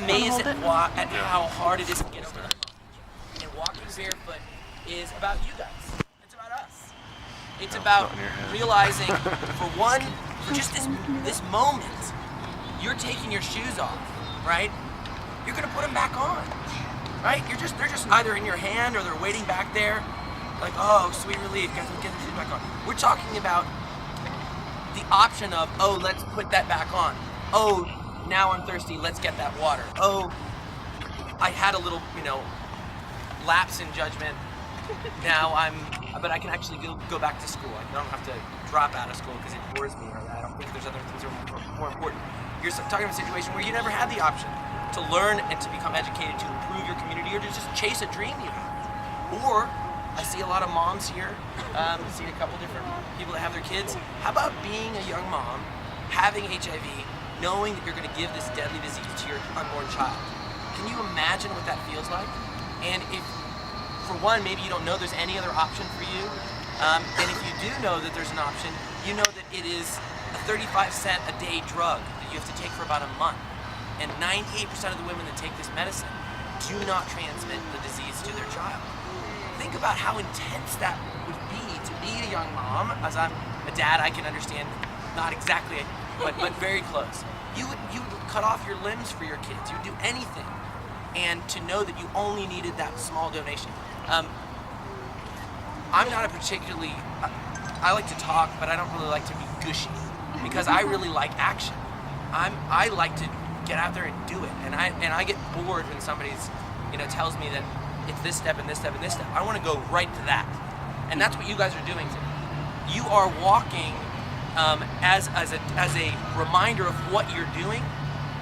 amazed at how hard it is to get over the hump. And walking barefoot is about you guys. It's about us. It's about realizing, for just this moment, you're taking your shoes off, right? You're gonna put them back on, right? They're just either in your hand or they're waiting back there, like, oh, sweet relief, guys, we'll get the shoes back on. We're talking about the option of, oh, let's put that back on. Oh, now I'm thirsty, let's get that water. Oh, I had a little, lapse in judgment. Now but I can actually go back to school. I don't have to drop out of school because it bores me, or I don't think there's other things that are more important. You're talking about a situation where you never had the option to learn and to become educated, to improve your community, or to just chase a dream you have. Or, I see a lot of moms here, I see a couple different people that have their kids. How about being a young mom, having HIV, knowing that you're going to give this deadly disease to your unborn child? Can you imagine what that feels like? And if, for one, maybe you don't know there's any other option for you, and if you do know that there's an option, you know that it is a 35-cent a day drug that you have to take for about a month. And 98% of the women that take this medicine do not transmit the disease to their child. Think about how intense that would be to be a young mom. As I'm a dad, I can understand, not exactly, but very close. You would cut off your limbs for your kids. You would do anything. And to know that you only needed that small donation. I'm not a particularly, I like to talk, but I don't really like to be gushy because I really like action. I like to get out there and do it. And I get bored when somebody's, tells me that it's this step and this step and this step. I want to go right to that. And that's what you guys are doing today. You are walking as a reminder of what you're doing,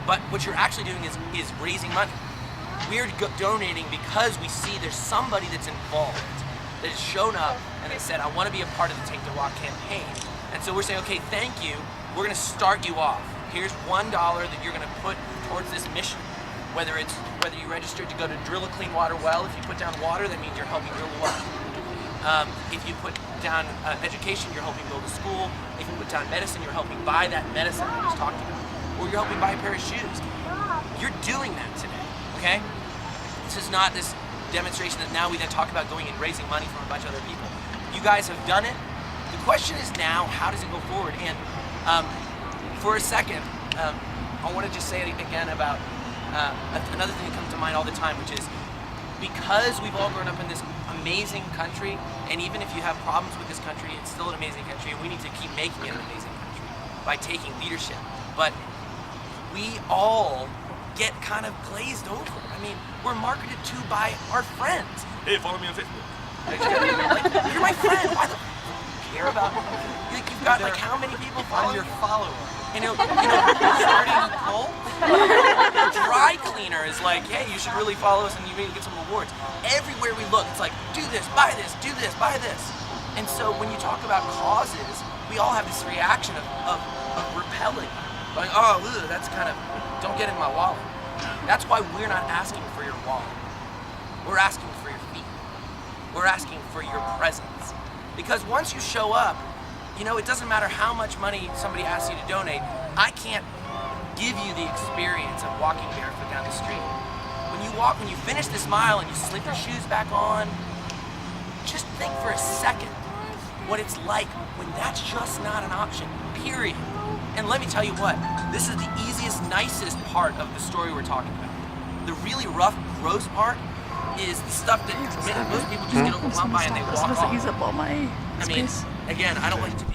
but what you're actually doing is raising money. We're donating because we see there's somebody that's involved, that has shown up and has said, I want to be a part of the Take the Walk campaign. And so we're saying, okay, thank you. We're going to start you off. Here's $1 that you're going to put towards this mission. Whether you registered to go to drill a clean water well, if you put down water, that means you're helping drill the well. If you put down education, you're helping build a school. If you put down medicine, you're helping buy that medicine I just talked about. Or you're helping buy a pair of shoes. You're doing that today, okay? This is not this demonstration that now we then talk about going and raising money from a bunch of other people. You guys have done it. The question is now, how does it go forward? And for a second, I want to just say it again about another thing that comes to mind all the time, which is because we've all grown up in this amazing country, and even if you have problems with this country, it's still an amazing country, and we need to keep making it an amazing country by taking leadership. But we all get kind of glazed over. I mean, we're marketed to by our friends. Hey, follow me on Facebook. You're my friend. Why the care about? You've got like how many people follow your follower? Starting a cult. Dry cleaner is like, hey, you should really follow us and you may get some rewards. Everywhere we look, it's like, do this, buy this, buy this. And so when you talk about causes, we all have this reaction of repelling. Like, oh, ugh, that's kind of, don't get in my wallet. That's why we're not asking for your wallet. We're asking for your feet. We're asking for your presence. Because once you show up, it doesn't matter how much money somebody asks you to donate, I can't give you the experience of walking barefoot down the street. When you finish this mile and you slip your shoes back on, just think for a second what it's like when that's just not an option, period. And let me tell you what, this is the easiest, nicest part of the story we're talking about. The really rough, gross part is the stuff that most people just get overwhelmed by and they walk off. I mean, again, I don't like to be